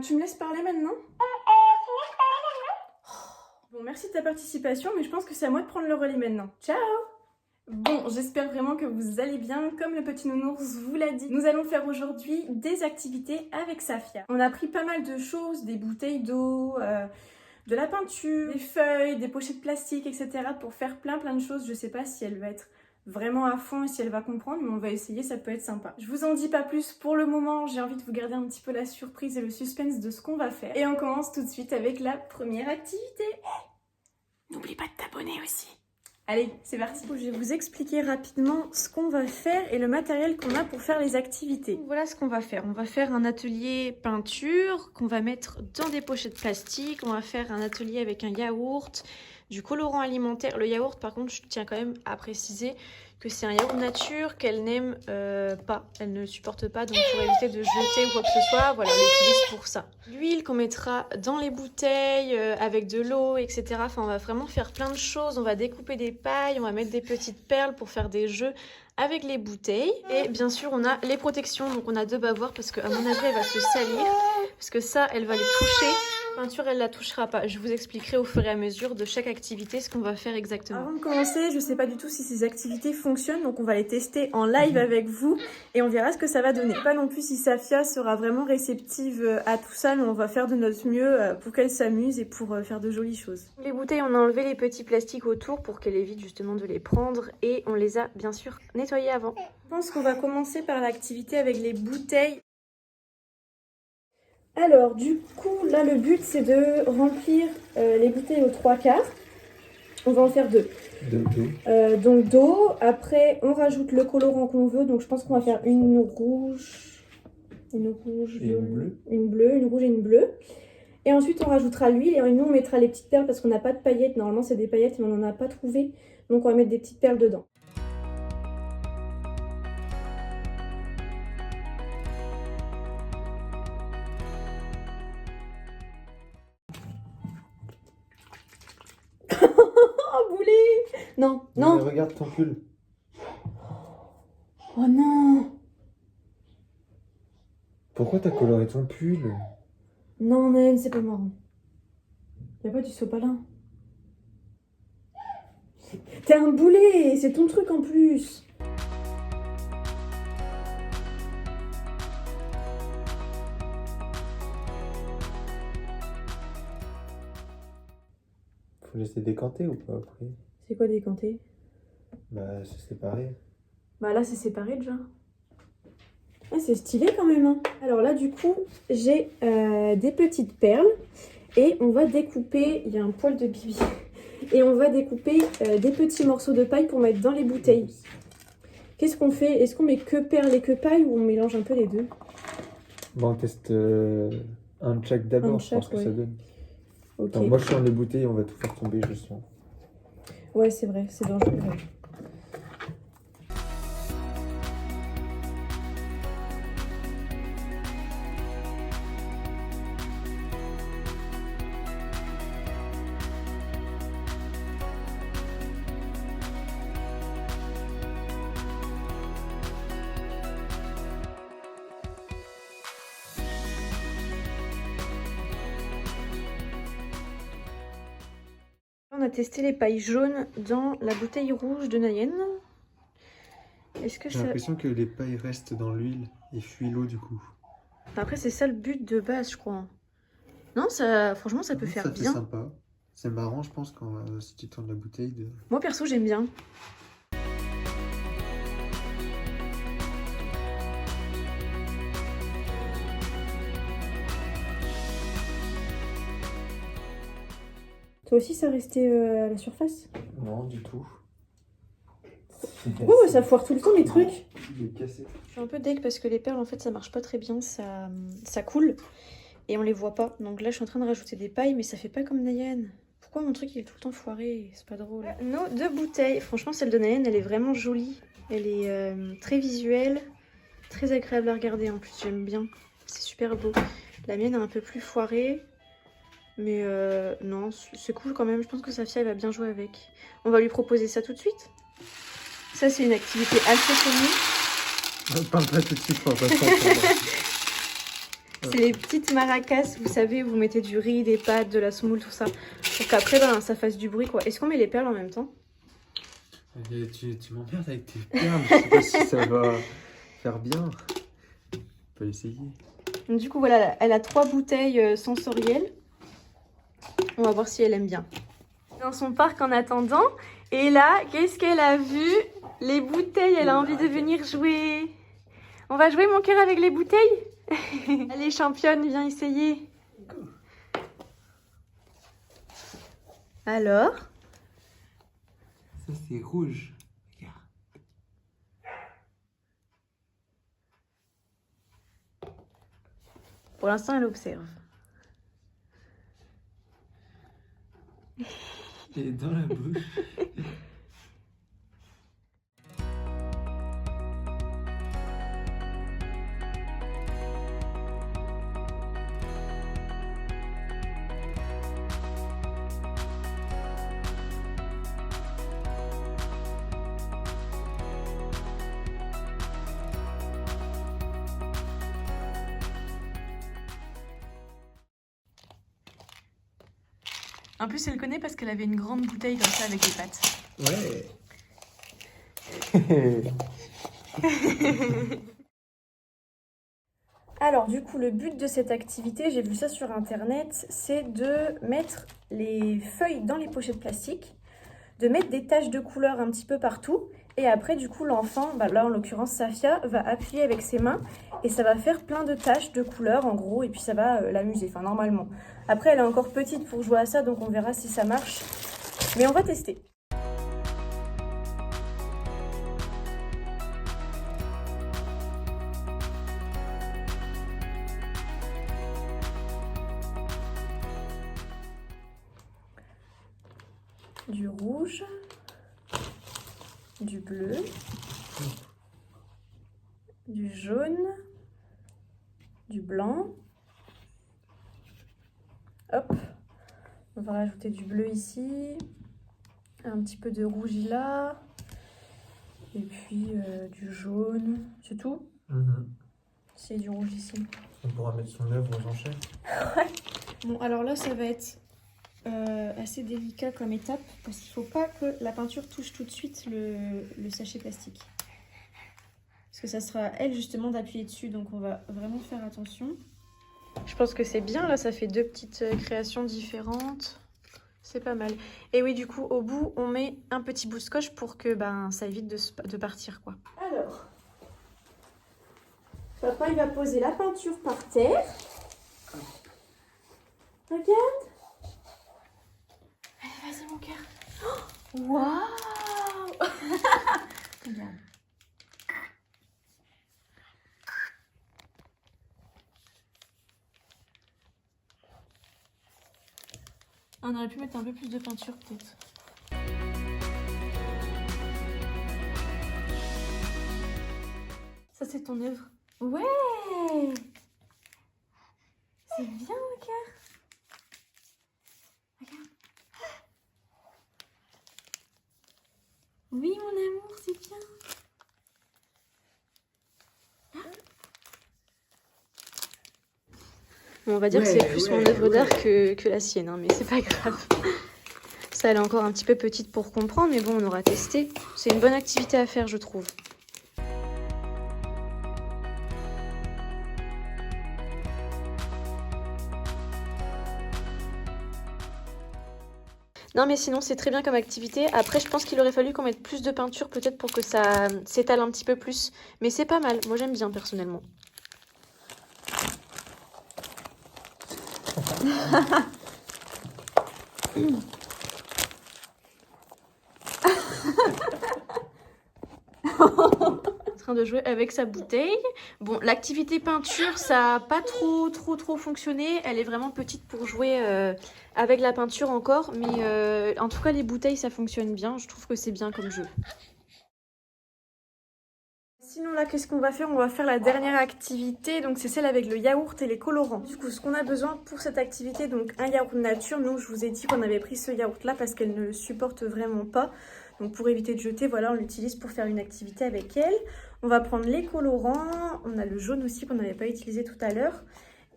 Tu me laisses parler maintenant? Bon, merci de ta participation, mais je pense que c'est à moi de prendre le relais maintenant. Ciao! Bon, j'espère vraiment que vous allez bien. Comme le petit nounours vous l'a dit, nous allons faire aujourd'hui des activités avec Safia. On a pris pas mal de choses, des bouteilles d'eau, de la peinture, des feuilles, des pochettes plastiques, etc. pour faire plein de choses. Je sais pas si elle va être vraiment à fond et si elle va comprendre, mais on va essayer, ça peut être sympa. Je vous en dis pas plus pour le moment, j'ai envie de vous garder un petit peu la surprise et le suspense de ce qu'on va faire. Et on commence tout de suite avec la première activité. N'oublie pas de t'abonner aussi. Allez, c'est parti. Je vais vous expliquer rapidement ce qu'on va faire et le matériel qu'on a pour faire les activités. Voilà ce qu'on va faire. On va faire un atelier peinture qu'on va mettre dans des pochettes plastiques. On va faire un atelier avec un yaourt, du colorant alimentaire. Le yaourt, par contre, je tiens quand même à préciser que c'est un yaourt nature qu'elle n'aime pas. Elle ne le supporte pas, donc pour éviter de jeter ou quoi que ce soit, voilà, on l'utilise pour ça. L'huile qu'on mettra dans les bouteilles avec de l'eau, etc. Enfin, on va vraiment faire plein de choses. On va découper des pailles, on va mettre des petites perles pour faire des jeux avec les bouteilles. Et bien sûr, on a les protections. Donc, on a 2 bavoirs parce qu'à mon avis, elle va se salir. Parce que ça, elle va les toucher. La peinture, elle la touchera pas. Je vous expliquerai au fur et à mesure de chaque activité ce qu'on va faire exactement. Avant de commencer, je sais pas du tout si ces activités fonctionnent, donc on va les tester en live avec vous et on verra ce que ça va donner. Pas non plus si Safia sera vraiment réceptive à tout ça, mais on va faire de notre mieux pour qu'elle s'amuse et pour faire de jolies choses. Les bouteilles, on a enlevé les petits plastiques autour pour qu'elle évite justement de les prendre et on les a bien sûr nettoyés avant. Je pense qu'on va commencer par l'activité avec les bouteilles. Alors, du coup, là, le but, c'est de remplir les bouteilles aux 3/4. On va en faire 2. Donc d'eau. Après, on rajoute le colorant qu'on veut. Donc, je pense qu'on va faire une rouge, et une bleue. une bleue, une rouge et une bleue. Et ensuite, on rajoutera l'huile. Et nous, on mettra les petites perles parce qu'on n'a pas de paillettes. Normalement, c'est des paillettes, mais on n'en a pas trouvé. Donc, on va mettre des petites perles dedans. Oh, boulet! Non, non! Mais regarde ton pull. Oh non! Pourquoi t'as coloré ton pull? Non, Naël, c'est pas marrant. Y'a pas du sopalin. T'es un boulet! C'est ton truc en plus! Faut laisser décanter ou pas après? C'est quoi décanter? Bah c'est séparé. Bah là, c'est séparé déjà. Ah, c'est stylé quand même, hein. Alors là, du coup, j'ai des petites perles. Et on va découper... Il y a un poil de bibi. Et on va découper des petits morceaux de paille pour mettre dans les bouteilles. Qu'est-ce qu'on fait? Est-ce qu'on met que perles et que paille ou on mélange un peu les deux? Bon, on teste un de chaque d'abord, je pense que ouais. ça donne. Ok. Attends, moi je suis dans les bouteilles, on va tout faire tomber, je sens. Ouais, c'est vrai, c'est dangereux. On a testé les pailles jaunes dans la bouteille rouge de Nayenne. Est-ce que J'ai ça... l'impression que les pailles restent dans l'huile et fuient l'eau du coup. Après, c'est ça le but de base, je crois. Non, ça, franchement, ça peut faire bien. C'est sympa. C'est marrant, je pense, quand si tu tournes la bouteille de... Moi, perso, j'aime bien. Toi aussi, ça restait à la surface? Non, du tout. Oh, ça foire tout le temps les trucs. Il est cassé. Je suis un peu deg parce que les perles, en fait, ça marche pas très bien. Ça coule et on les voit pas. Donc là, je suis en train de rajouter des pailles, mais ça fait pas comme Nayenne. Pourquoi mon truc, il est tout le temps foiré? C'est pas drôle. Nos 2 bouteilles. Franchement, celle de Nayenne, elle est vraiment jolie. Elle est très visuelle, très agréable à regarder. En plus, j'aime bien. C'est super beau. La mienne est un peu plus foirée. Mais non, c'est cool quand même. Je pense que Safia, elle va bien jouer avec. On va lui proposer ça tout de suite. Ça, c'est une activité assez connue. Parle pas tout de suite, pour pas. C'est les petites maracas, vous savez, vous mettez du riz, des pâtes, de la semoule, tout ça. Pour qu'après, ben, ça fasse du bruit, quoi. Est-ce qu'on met les perles en même temps? Tu m'emmerdes avec tes perles, je sais pas si ça va faire bien. On peut essayer. Donc, du coup, voilà, elle a 3 bouteilles sensorielles. On va voir si elle aime bien. Dans son parc en attendant. Et là, qu'est-ce qu'elle a vu? Les bouteilles, elle a envie de venir jouer. On va jouer, mon cœur, avec les bouteilles? Allez, championne, viens essayer. Alors? Ça, c'est rouge. Regarde. Pour l'instant, elle observe. Elle est dans la bouche. En plus, elle connaît parce qu'elle avait une grande bouteille comme ça avec des pâtes. Ouais. Alors du coup, le but de cette activité, j'ai vu ça sur internet, c'est de mettre les feuilles dans les pochettes plastiques, de mettre des taches de couleur un petit peu partout, et après du coup l'enfant, là en l'occurrence Safia, va appuyer avec ses mains et ça va faire plein de taches de couleur en gros, et puis ça va l'amuser, enfin normalement. Après elle est encore petite pour jouer à ça, donc on verra si ça marche, mais on va tester. Du rouge, du bleu, du jaune, du blanc. Hop, on va rajouter du bleu ici, un petit peu de rouge là, et puis du jaune, c'est tout. C'est du rouge ici. On pourra mettre son œuvre aux enchères. Bon, alors là, ça va être assez délicat comme étape parce qu'il ne faut pas que la peinture touche tout de suite le sachet plastique. Parce que ça sera à elle justement d'appuyer dessus, donc on va vraiment faire attention. Je pense que c'est bien, là ça fait 2 petites créations différentes. C'est pas mal. Et oui, du coup, au bout, on met un petit bout de scotch pour que ça évite de partir, quoi. Alors, papa il va poser la peinture par terre. Regarde. Allez, vas-y mon cœur. Oh, waouh. Regarde. On aurait pu mettre un peu plus de peinture peut-être. Ça c'est ton œuvre. Ouais. C'est bien mon cœur. Regarde. Oui mon amour, c'est bien. Bon, on va dire que c'est plus mon œuvre d'art que la sienne, hein, mais c'est pas grave. Ça, elle est encore un petit peu petite pour comprendre, mais bon, on aura testé. C'est une bonne activité à faire, je trouve. Non, mais sinon, c'est très bien comme activité. Après, je pense qu'il aurait fallu qu'on mette plus de peinture, peut-être pour que ça s'étale un petit peu plus. Mais c'est pas mal. Moi, j'aime bien, personnellement. En train de jouer avec sa bouteille. Bon, l'activité peinture, ça n'a pas trop fonctionné. Elle est vraiment petite pour jouer avec la peinture encore. Mais en tout cas, les bouteilles, ça fonctionne bien. Je trouve que c'est bien comme jeu. Sinon là, qu'est-ce qu'on va faire? On va faire la dernière activité, donc c'est celle avec le yaourt et les colorants. Du coup, ce qu'on a besoin pour cette activité, donc un yaourt nature. Nous, je vous ai dit qu'on avait pris ce yaourt-là parce qu'elle ne le supporte vraiment pas. Donc pour éviter de jeter, voilà, on l'utilise pour faire une activité avec elle. On va prendre les colorants, on a le jaune aussi qu'on n'avait pas utilisé tout à l'heure.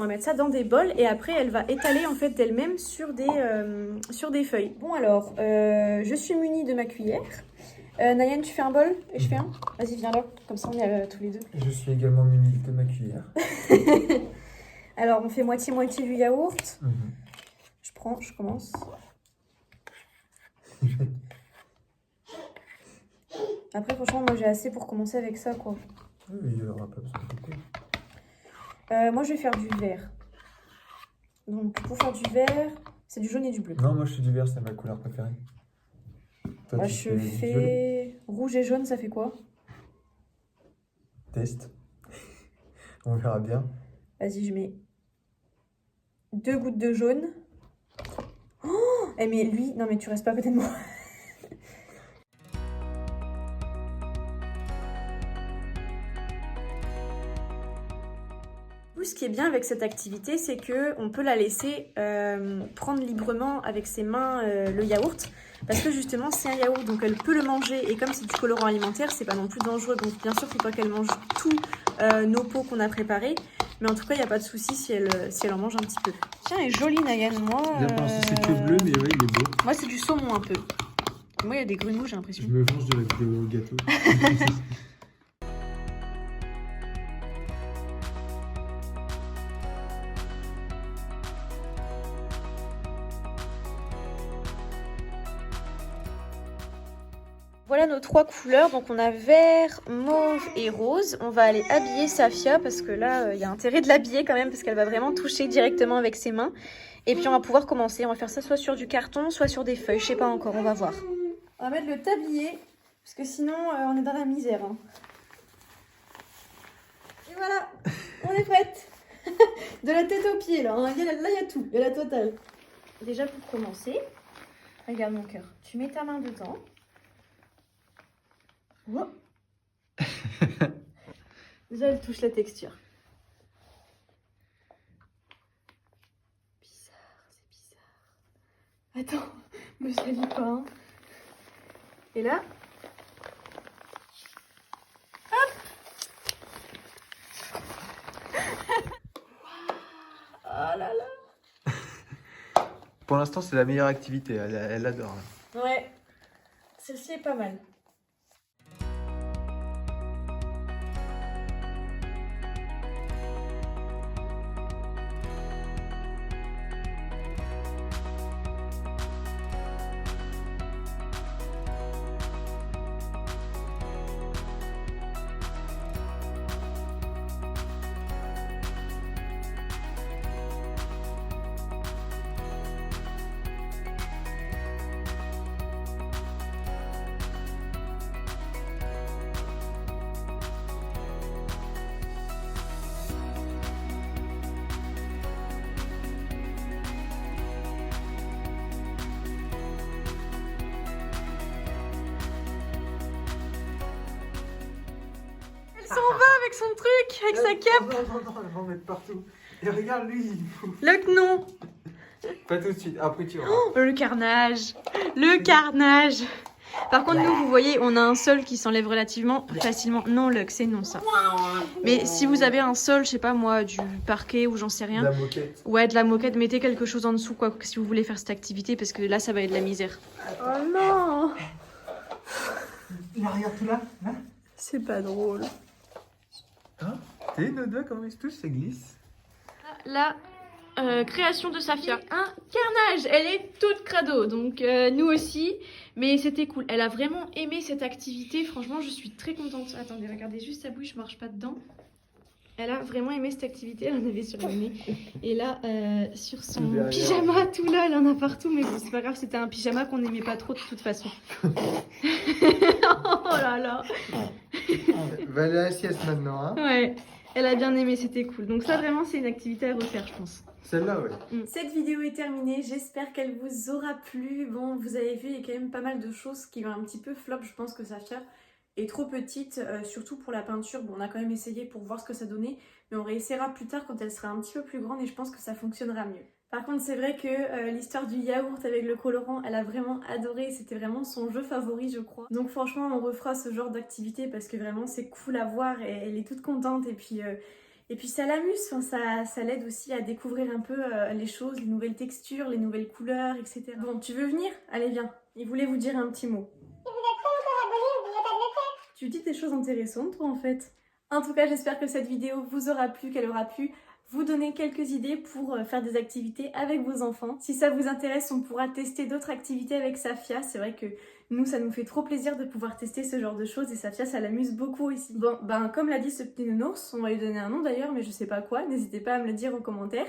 On va mettre ça dans des bols et après elle va étaler en fait d'elle-même sur des feuilles. Bon alors, je suis munie de ma cuillère. Nayan, tu fais un bol et je fais un? Vas-y, viens là, comme ça on est tous les deux. Je suis également munie de ma cuillère. Alors on fait moitié-moitié du yaourt. Je commence. Après franchement moi j'ai assez pour commencer avec ça quoi. Oui, il n'y aura pas besoin de beaucoup. Moi je vais faire du vert. Donc pour faire du vert, c'est du jaune et du bleu. Non, moi je suis du vert, c'est ma couleur préférée. Toi, Moi tu je fais fais violet. rouge et jaune, ça fait quoi? Test. On verra bien. Vas-y, je mets 2 gouttes de jaune. Oh, eh mais lui, non mais tu restes pas à côté de moi. Ce qui est bien avec cette activité, c'est que on peut la laisser prendre librement avec ses mains le yaourt, parce que justement c'est un yaourt, donc elle peut le manger, et comme c'est du colorant alimentaire, c'est pas non plus dangereux, donc bien sûr faut pas qu'elle mange tous nos pots qu'on a préparés, mais en tout cas il n'y a pas de souci si elle en mange un petit peu. Tiens, elle est jolie Nayan, moi. C'est que bleu, mais ouais, il est beau. Moi c'est du saumon un peu. Moi il y a des grumeaux, j'ai l'impression. Je me venge de la vidéo au gâteau. Voilà nos 3 couleurs, donc on a vert, mauve et rose. On va aller habiller Safia parce que là, il y a intérêt de l'habiller quand même parce qu'elle va vraiment toucher directement avec ses mains. Et puis on va pouvoir commencer, on va faire ça soit sur du carton, soit sur des feuilles, je sais pas encore, on va voir. On va mettre le tablier parce que sinon on est dans la misère. Hein. Et voilà, on est prête. De la tête aux pieds là, hein. Là il y a tout, il y a la totale. Déjà pour commencer, regarde mon cœur, tu mets ta main dedans. Oh. Déjà, elle touche la texture. Bizarre, c'est bizarre. Attends, me salis pas. Hein. Et là, hop. Oh là là. Pour l'instant, c'est la meilleure activité. Elle adore. Là. Ouais, celle-ci est pas mal. Elle s'en va avec son truc, avec sa cape. Non, elle va en mettre partout. Et regarde lui. Le non. Pas tout de suite, après tu vois. Oh, le carnage. Le carnage. Par contre, nous, vous voyez, on a un sol qui s'enlève relativement facilement. Non, Lux, c'est non ça. Mais si vous avez un sol, je sais pas moi, du parquet ou j'en sais rien. De la moquette. Ouais, de la moquette, mettez quelque chose en dessous, quoi, si vous voulez faire cette activité, parce que là, ça va être de la misère. Oh non. Là, regarde tout là. Là. C'est pas drôle. Hein? T'as vu nos doigts, comment ils se touchent, ça glisse? La création de Safia. Un carnage. Elle est toute crado. Donc nous aussi. Mais c'était cool. Elle a vraiment aimé cette activité. Franchement, je suis très contente. Attendez, regardez juste sa bouche. Je marche pas dedans. Elle a vraiment aimé cette activité. Elle en avait sur le nez. Et là, sur son pyjama, tout là, elle en a partout. Mais bon, c'est pas grave. C'était un pyjama qu'on n'aimait pas trop de toute façon. Oh là là. Va aller à la sieste maintenant, hein? Ouais. Elle a bien aimé, c'était cool. Donc ça, vraiment, c'est une activité à refaire, je pense. Celle-là, ouais. Cette vidéo est terminée, j'espère qu'elle vous aura plu. Bon, vous avez vu, il y a quand même pas mal de choses qui ont un petit peu flop. Je pense que Safia est trop petite, surtout pour la peinture. Bon, on a quand même essayé pour voir ce que ça donnait, mais on réessayera plus tard quand elle sera un petit peu plus grande et je pense que ça fonctionnera mieux. Par contre, c'est vrai que l'histoire du yaourt avec le colorant, elle a vraiment adoré. C'était vraiment son jeu favori, je crois. Donc franchement, on refera ce genre d'activité parce que vraiment, c'est cool à voir et elle est toute contente. Et puis Et puis ça l'amuse, enfin, ça l'aide aussi à découvrir un peu les choses, les nouvelles textures, les nouvelles couleurs, etc. Bon, tu veux venir? Allez, viens. Il voulait vous dire un petit mot. Si vous êtes pas encore abonné, n'oubliez pas de le faire. Tu dis des choses intéressantes, toi, en fait. En tout cas, j'espère que cette vidéo vous aura plu, qu'elle aura pu vous donner quelques idées pour faire des activités avec vos enfants. Si ça vous intéresse, on pourra tester d'autres activités avec Safia. C'est vrai que nous, ça nous fait trop plaisir de pouvoir tester ce genre de choses et Safia, ça l'amuse beaucoup aussi. Bon, ben comme l'a dit ce petit nounours, on va lui donner un nom d'ailleurs, mais je sais pas quoi, n'hésitez pas à me le dire en commentaire.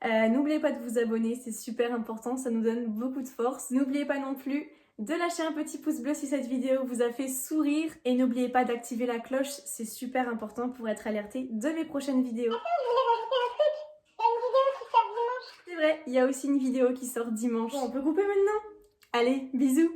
N'oubliez pas de vous abonner, c'est super important, ça nous donne beaucoup de force. N'oubliez pas non plus de lâcher un petit pouce bleu si cette vidéo vous a fait sourire et n'oubliez pas d'activer la cloche, c'est super important pour être alerté de mes prochaines vidéos. Je voulais rajouter un truc. Il y a une vidéo qui sort dimanche. C'est vrai, il y a aussi une vidéo qui sort dimanche. Bon, on peut couper maintenant? Allez, bisous!